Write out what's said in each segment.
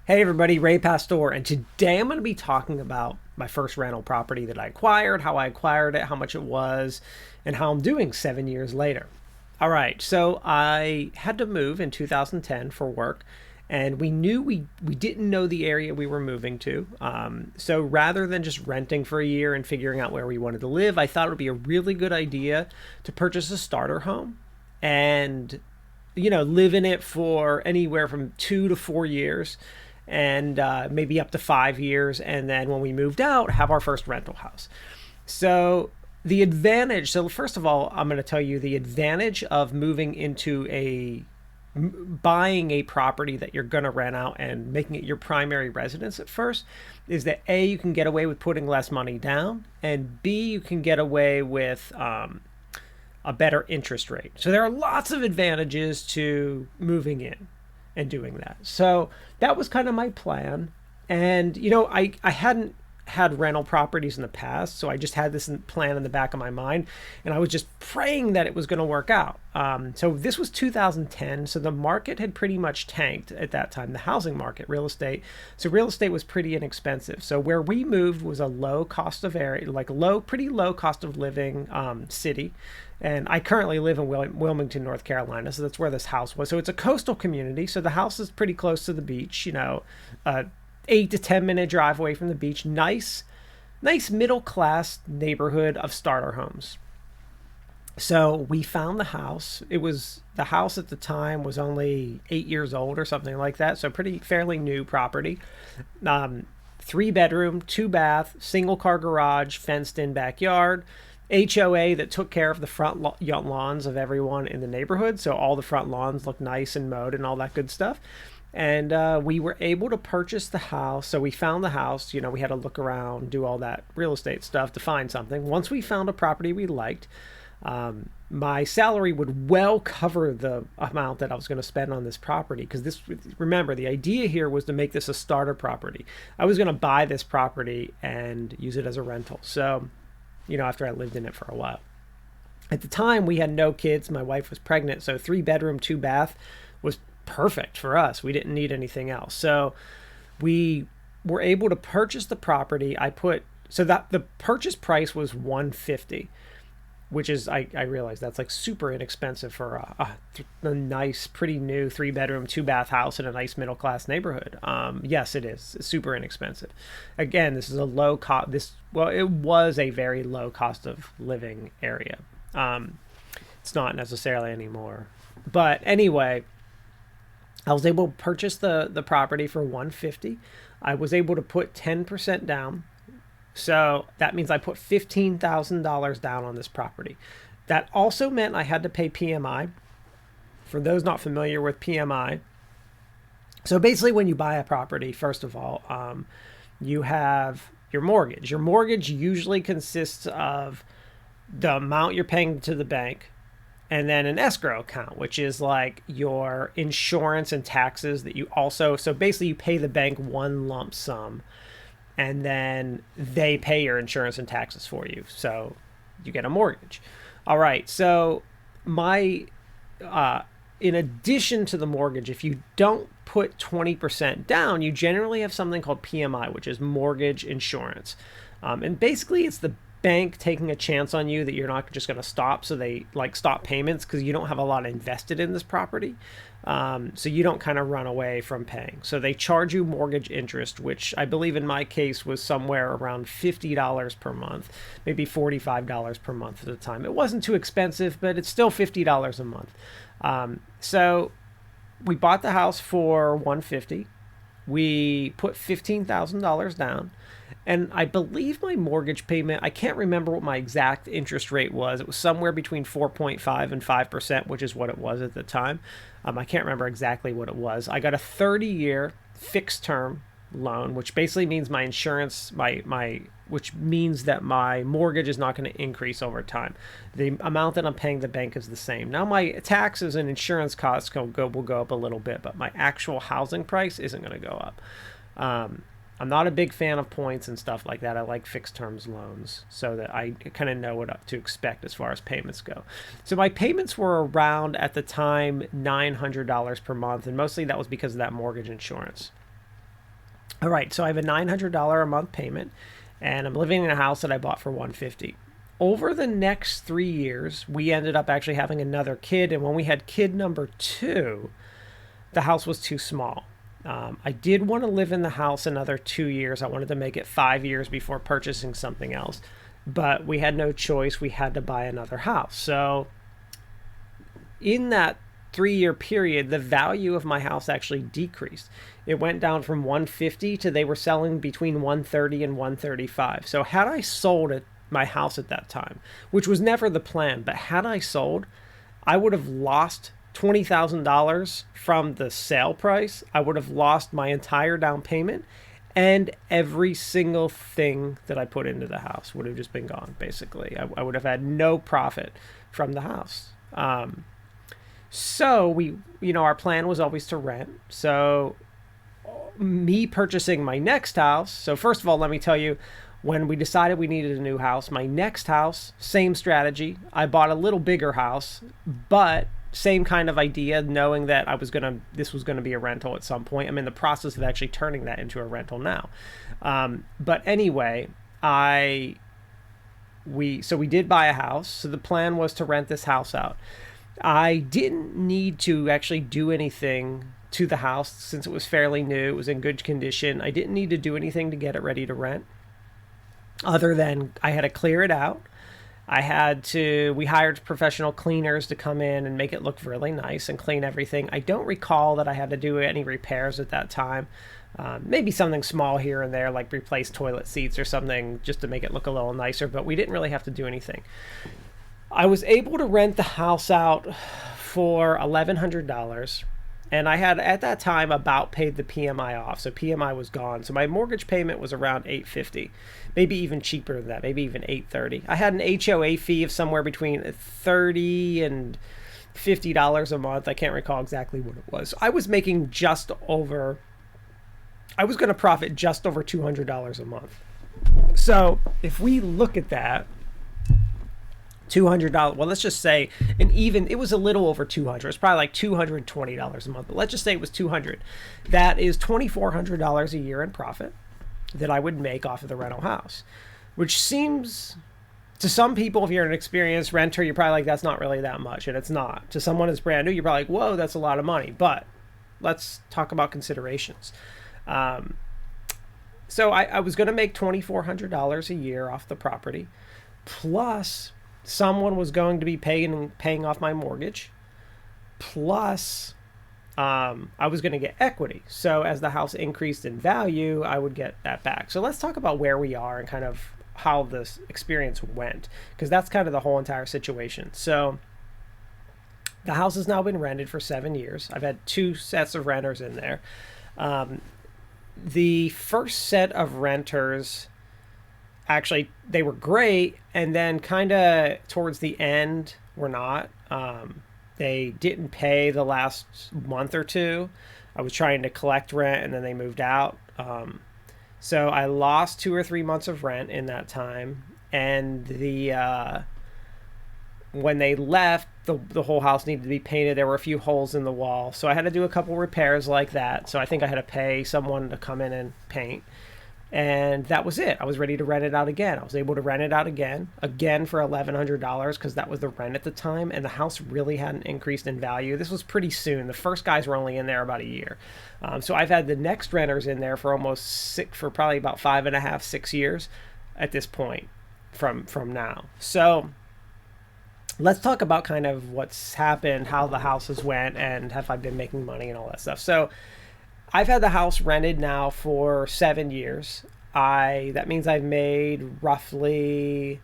Hey everybody, Ray Pastor, and today I'm going to be talking about my first rental property that I acquired, how I acquired it, how much it was, and how I'm doing 7 years later. All right, so I had to move in 2010 for work, and we knew we didn't know the area we were moving to. So rather than just renting for a year and figuring out where we wanted to live, I thought it would be a really good idea to purchase a starter home and live in it for anywhere from 2 to 4 years and maybe up to 5 years. And then when we moved out, have our first rental house. So, the advantage, so first of all, I'm going to tell you the advantage of moving into buying a property that you're going to rent out and making it your primary residence at first is that A, you can get away with putting less money down, and B, you can get away with a better interest rate. So there are lots of advantages to moving in and doing that. So that was kind of my plan. And, I hadn't had rental properties in the past. So I just had this plan in the back of my mind. And I was just praying that it was going to work out. So this was 2010. So the market had pretty much tanked at that time, the housing market, real estate. So real estate was pretty inexpensive. So where we moved was a low cost of area, like pretty low cost of living city. And I currently live in Wilmington, North Carolina. So that's where this house was. So it's a coastal community. So the house is pretty close to the beach, 8 to 10 minute drive away from the beach. Nice middle class neighborhood of starter homes. So we found the house. The house at the time was only 8 years old or something like that. So pretty fairly new property. 3 bedroom, 2 bath, single car garage, fenced in backyard. HOA that took care of the front lawns of everyone in the neighborhood. So all the front lawns look nice and mowed and all that good stuff. And we were able to purchase the house. So we found the house. We had to look around, do all that real estate stuff to find something. Once we found a property we liked, my salary would well cover the amount that I was going to spend on this property. Because remember, the idea here was to make this a starter property. I was going to buy this property and use it as a rental. So, after I lived in it for a while. At the time, we had no kids. My wife was pregnant. So 3 bedroom, 2 bath was perfect for us. We didn't need anything else. So we were able to purchase the property. So that the purchase price was 150, which is, I realized that's like super inexpensive for a nice, pretty new 3 bedroom, 2 bath house in a nice middle class neighborhood. Yes, it is. It's super inexpensive. Again, this is a low cost. It was a very low cost of living area. It's not necessarily anymore. But anyway, I was able to purchase the property for 150. I was able to put 10% down. So that means I put $15,000 down on this property. That also meant I had to pay PMI. For those not familiar with PMI, so basically when you buy a property, first of all, you have your mortgage. Your mortgage usually consists of the amount you're paying to the bank, and then an escrow account, which is like your insurance and taxes that so basically you pay the bank one lump sum, and then they pay your insurance and taxes for you. So you get a mortgage. All right. So in addition to the mortgage, if you don't put 20% down, you generally have something called PMI, which is mortgage insurance. And basically it's the bank taking a chance on you that you're not just going to stop. So they stop payments because you don't have a lot invested in this property. So you don't kind of run away from paying. So they charge you mortgage interest, which I believe in my case was somewhere around $50 per month, maybe $45 per month at the time. It wasn't too expensive, but it's still $50 a month. So we bought the house for 150. We put $15,000 down. And I believe my mortgage payment, I can't remember what my exact interest rate was. It was somewhere between 4.5 and 5%, which is what it was at the time. I can't remember exactly what it was. I got a 30-year fixed term loan, which basically means my insurance, which means that my mortgage is not going to increase over time. The amount that I'm paying the bank is the same. Now my taxes and insurance costs will go up a little bit, but my actual housing price isn't going to go up. I'm not a big fan of points and stuff like that. I like fixed terms loans so that I kind of know what to expect as far as payments go. So my payments were around at the time $900 per month, and mostly that was because of that mortgage insurance. All right, so I have a $900 a month payment, and I'm living in a house that I bought for $150. Over the next 3 years, we ended up actually having another kid, and when we had kid number two, the house was too small. I did want to live in the house another 2 years. I wanted to make it 5 years before purchasing something else, but we had no choice. We had to buy another house. So in that 3 year period, the value of my house actually decreased. It went down from 150 to they were selling between 130 and 135. So had I sold my house at that time, which was never the plan, but had I sold, I would have lost $20,000 from the sale price. I would have lost my entire down payment, and every single thing that I put into the house would have just been gone, basically. I would have had no profit from the house. So our plan was always to rent. So me purchasing my next house. So first of all, let me tell you, when we decided we needed a new house, my next house, same strategy. I bought a little bigger house, but same kind of idea, knowing that this was gonna be a rental at some point. I'm in the process of actually turning that into a rental now. But anyway, we did buy a house. So the plan was to rent this house out. I didn't need to actually do anything to the house since it was fairly new. It was in good condition. I didn't need to do anything to get it ready to rent, other than I had to clear it out. We hired professional cleaners to come in and make it look really nice and clean everything. I don't recall that I had to do any repairs at that time. Maybe something small here and there, like replace toilet seats or something, just to make it look a little nicer, but we didn't really have to do anything. I was able to rent the house out for $1,100, and I had at that time about paid the PMI off, so PMI was gone. So my mortgage payment was around $850, maybe even cheaper than that, maybe even $830. I had an HOA fee of somewhere between $30 and $50 a month. I can't recall exactly what it was. I was making I was going to profit just over $200 a month. So if we look at that, $200, well, let's just say, it was a little over 200. It's probably like $220 a month, but let's just say it was 200. That is $2,400 a year in profit that I would make off of the rental house, which seems to some people, if you're an experienced renter, you're probably like, that's not really that much, and it's not. To someone that's brand new, you're probably like, whoa, that's a lot of money. But let's talk about considerations. So I was going to make $2,400 a year off the property, plus someone was going to be paying off my mortgage, plus I was going to get equity. So as the house increased in value, I would get that back. So let's talk about where we are and kind of how this experience went, because that's kind of the whole entire situation. So the house has now been rented for 7 years. I've had 2 sets of renters in there. The first set of renters, actually, they were great, and then kind of towards the end were not. They didn't pay the last month or two. I was trying to collect rent, and then they moved out. So I lost 2 or 3 months of rent in that time, and when they left, the whole house needed to be painted. There were a few holes in the wall, so I had to do a couple repairs like that. So I think I had to pay someone to come in and paint. And that was it. I was ready to rent it out again. I was able to rent it out again for $1,100, because that was the rent at the time, and the house really hadn't increased in value. This was pretty soon. The first guys were only in there about a year. So I've had the next renters in there for probably about 5.5, 6 years at this point from now. So let's talk about kind of what's happened, how the houses went, and have I been making money and all that stuff. So I've had the house rented now for 7 years. That means I've made roughly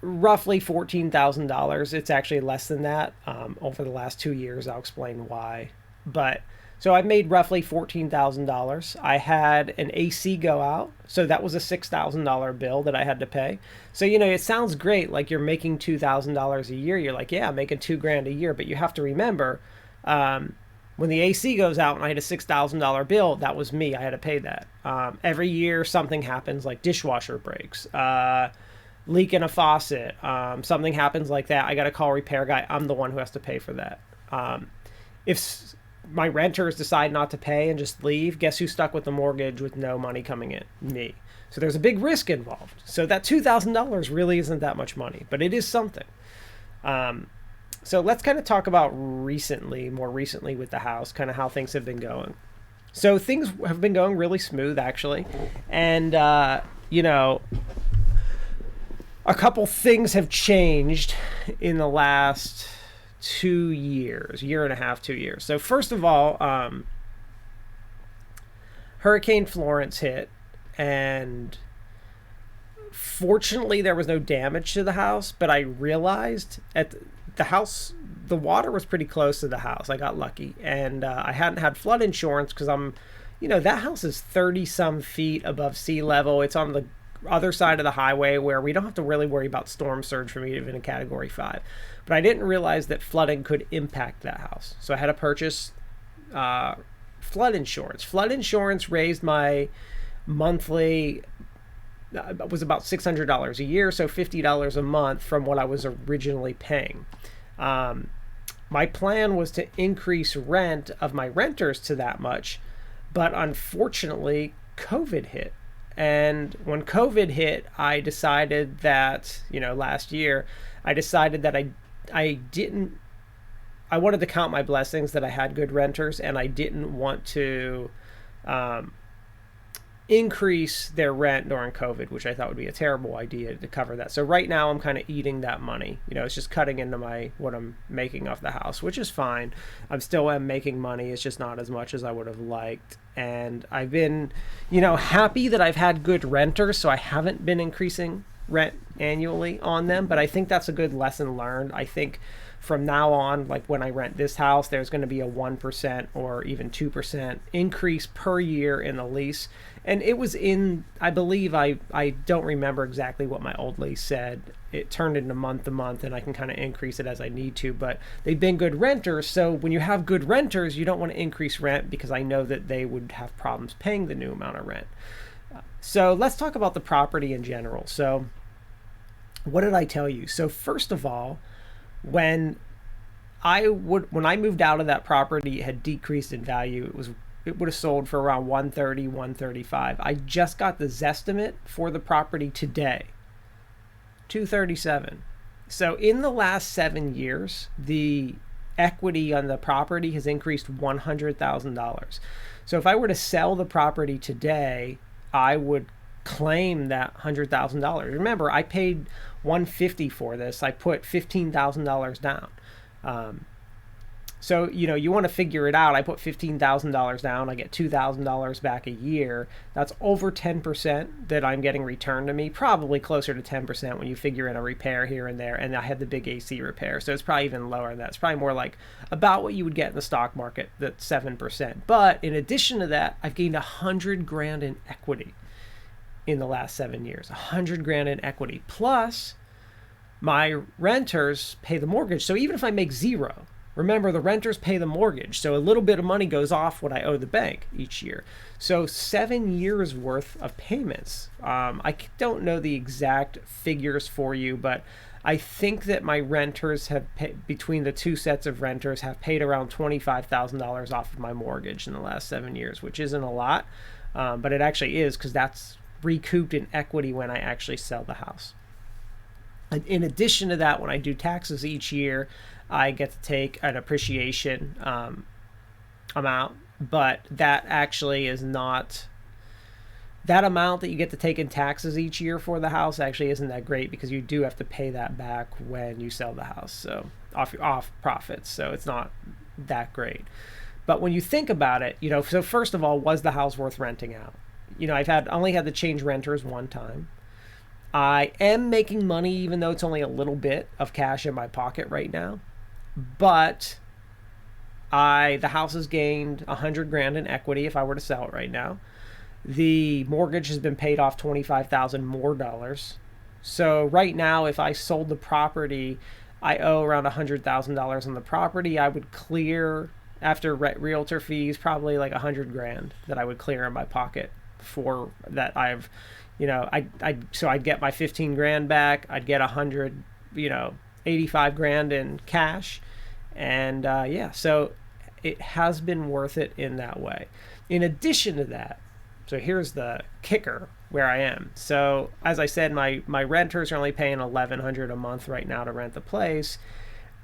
$14,000. It's actually less than that over the last 2 years. I'll explain why. But so I've made roughly $14,000. I had an AC go out, so that was a $6,000 bill that I had to pay. So it sounds great, like you're making $2,000 a year. You're like, yeah, I'm making $2,000 a year, but you have to remember, when the AC goes out and I had a $6,000 bill, that was me. I had to pay that. Every year something happens, like dishwasher breaks, leak in a faucet, something happens like that. I got to call a repair guy. I'm the one who has to pay for that. If my renters decide not to pay and just leave, guess who's stuck with the mortgage with no money coming in? Me. So there's a big risk involved. So that $2,000 really isn't that much money, but it is something. So let's kind of talk about more recently with the house, kind of how things have been going. So things have been going really smooth, actually. And, you know, a couple things have changed in the last 2 years, year and a half, 2 years. So first of all, Hurricane Florence hit, and fortunately there was no damage to the house, but I realized at the house, the water was pretty close to the house. I got lucky, and I hadn't had flood insurance because that house is 30 some feet above sea level. It's on the other side of the highway where we don't have to really worry about storm surge from even a category 5. But I didn't realize that flooding could impact that house. So I had to purchase flood insurance. Flood insurance raised my monthly, was about $600 a year, so $50 a month from what I was originally paying. My plan was to increase rent of my renters to that much, but unfortunately, COVID hit. And when COVID hit, I decided that, last year, I decided that I wanted to count my blessings that I had good renters, and I didn't want to increase their rent during COVID, which I thought would be a terrible idea to cover that. So right now I'm kind of eating that money. It's just cutting into what I'm making off the house, which is fine. I'm still making money. It's just not as much as I would have liked. And I've been, happy that I've had good renters, so I haven't been increasing rent annually on them, but I think that's a good lesson learned. I think from now on, like when I rent this house, there's going to be a 1% or even 2% increase per year in the lease. And it was I believe, I don't remember exactly what my old lease said. It turned into month to month, and I can kind of increase it as I need to, but they've been good renters. So when you have good renters, you don't want to increase rent because I know that they would have problems paying the new amount of rent. So let's talk about the property in general. So what did I tell you? So first of all, when I moved out of that property, it had decreased in value. It would have sold for around 130, 135. I just got the Zestimate for the property today, 237. So in the last 7 years, the equity on the property has increased $100,000. So if I were to sell the property today, I would claim that $100,000. Remember, I paid $150 for this. I put $15,000 down. So, you want to figure it out. I put $15,000 down. I get $2,000 back a year. That's over 10% that I'm getting returned to me, probably closer to 10% when you figure in a repair here and there. And I had the big AC repair, so it's probably even lower than that. It's probably more like about what you would get in the stock market, that's 7%. But in addition to that, I've gained $100,000 in equity in the last 7 years. $100,000 in equity. Plus, my renters pay the mortgage. So even if I make zero, remember, the renters pay the mortgage, so a little bit of money goes off what I owe the bank each year. So 7 years worth of payments. I don't know the exact figures for you, but I think that my renters have between the two sets of renters have paid around $25,000 off of my mortgage in the last 7 years, which isn't a lot, but it actually is because that's recouped in equity when I actually sell the house. In addition to that, when I do taxes each year, I get to take an appreciation amount, but that actually is not, that amount that you get to take in taxes each year for the house actually isn't that great because you do have to pay that back when you sell the house, so off profits, so it's not that great. But when you think about it, so first of all, was the house worth renting out? I've only had to change renters one time. I am making money, even though it's only a little bit of cash in my pocket right now. But the house has gained $100,000 in equity if I were to sell it right now. The mortgage has been paid off $25,000 more dollars. So right now, if I sold the property, I owe around $100,000 on the property. I would clear, after realtor fees, probably like $100,000 that I would clear in my pocket for that. So I'd get my $15,000 back. I'd get $85,000 in cash, and so it has been worth it in that way. In addition to that, so here's the kicker where I am. So as I said, my renters are only paying $1,100 a month right now to rent the place.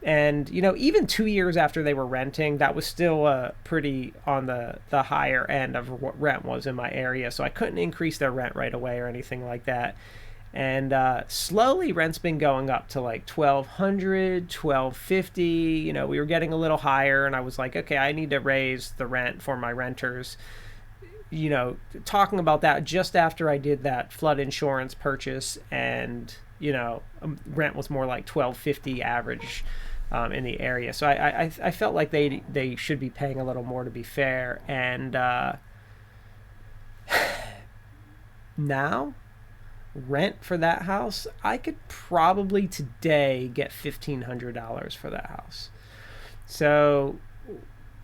And even 2 years after they were renting, that was still pretty on the higher end of what rent was in my area. So I couldn't increase their rent right away or anything like that. And slowly rent's been going up to like 1,200, 1,250. We were getting a little higher, and I was like, okay, I need to raise the rent for my renters. Talking about that just after I did that flood insurance purchase, and rent was more like 1,250 average in the area. So I felt like they should be paying a little more, to be fair. And now rent for that house, I could probably today get $1,500 for that house. So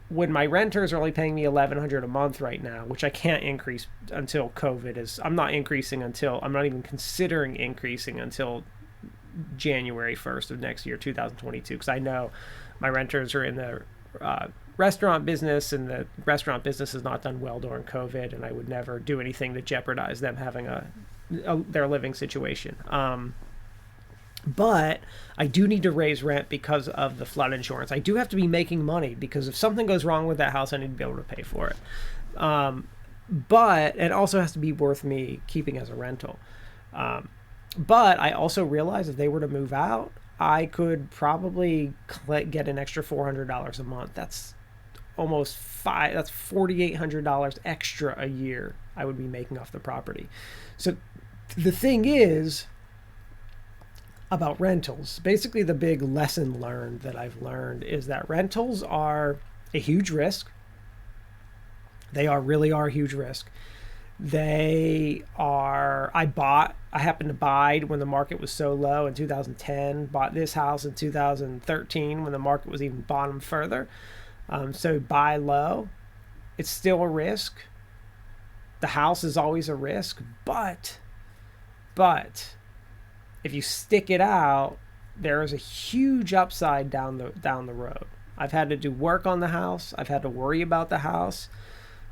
when my renters are only paying me $1,100 a month right now, which I can't increase until COVID is, I'm not even considering increasing until January 1st of next year, 2022, because I know my renters are in the restaurant business, and the restaurant business has not done well during COVID, and I would never do anything to jeopardize them having their living situation. But I do need to raise rent because of the flood insurance. I do have to be making money, because if something goes wrong with that house, I need to be able to pay for it. But it also has to be worth me keeping as a rental. But I also realized if they were to move out, I could probably get an extra $400 a month. That's almost that's $4,800 extra a year I would be making off the property. So the thing is about rentals, basically the big lesson learned that I've learned is that rentals are a huge risk. They really are a huge risk. I happened to buy when the market was so low in 2010, bought this house in 2013 when the market was even bottom further. So buy low. It's still a risk. The house is always a risk, but if you stick it out, there is a huge upside down the road. I've had to do work on the house. I've had to worry about the house.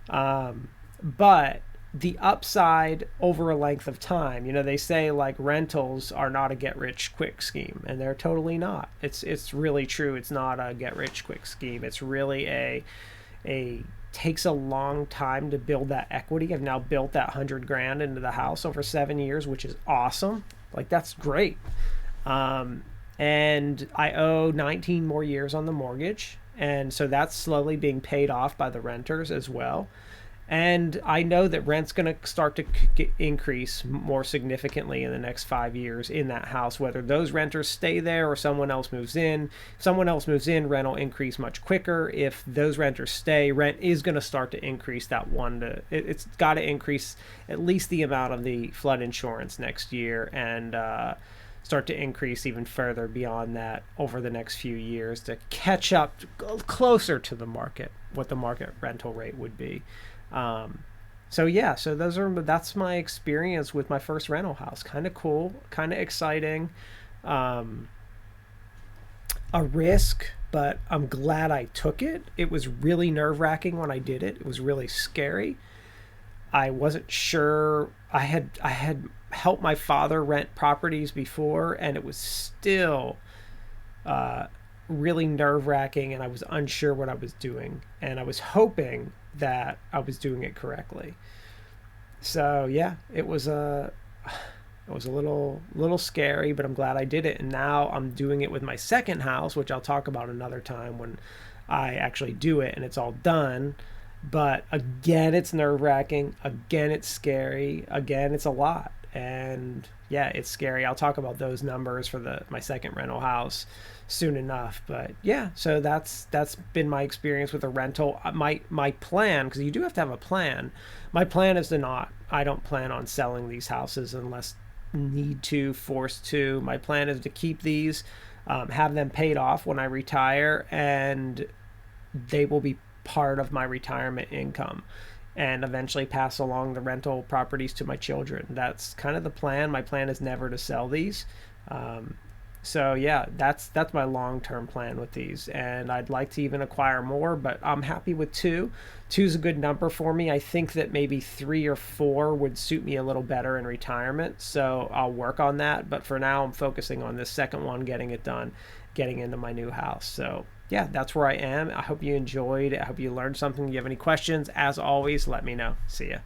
But the upside over a length of time, they say like rentals are not a get rich quick scheme, and they're totally not. It's really true. It's not a get rich quick scheme. It's really a takes a long time to build that equity. I've now built that $100,000 into the house over 7 years, which is awesome. Like, that's great. And I owe 19 more years on the mortgage. And so that's slowly being paid off by the renters as well. And I know that rent's going to start to increase more significantly in the next 5 years in that house, whether those renters stay there or someone else moves in. If someone else moves in, rent will increase much quicker. If those renters stay, rent is going to start to increase it's got to increase at least the amount of the flood insurance next year, and start to increase even further beyond that over the next few years to catch up closer to the market, what the market rental rate would be. So that's my experience with my first rental house. Kind of cool, kind of exciting, a risk, but I'm glad I took it. It was really nerve-wracking when I did it. It was really scary. I wasn't sure. I had helped my father rent properties before, and it was still really nerve-wracking, and I was unsure what I was doing, and I was hoping that I was doing it correctly. So yeah, it was a little scary, but I'm glad I did it. And now I'm doing it with my second house, which I'll talk about another time when I actually do it and it's all done. But again, it's nerve-wracking. Again, it's scary. Again, it's a lot. And yeah, it's scary. I'll talk about those numbers for my second rental house soon enough. But yeah, so that's been my experience with a rental. My plan, because you do have to have a plan. My plan is I don't plan on selling these houses unless forced to. My plan is to keep these, have them paid off when I retire, and they will be part of my retirement income, and eventually pass along the rental properties to my children. That's kind of the plan. My plan is never to sell these. So yeah, that's my long-term plan with these, and I'd like to even acquire more, but I'm happy with two. Two's a good number for me. I think that maybe three or four would suit me a little better in retirement, so I'll work on that. But for now, I'm focusing on this second one, getting it done, getting into my new house. So yeah, that's where I am. I hope you enjoyed. I hope you learned something. If you have any questions, as always, let me know. See ya.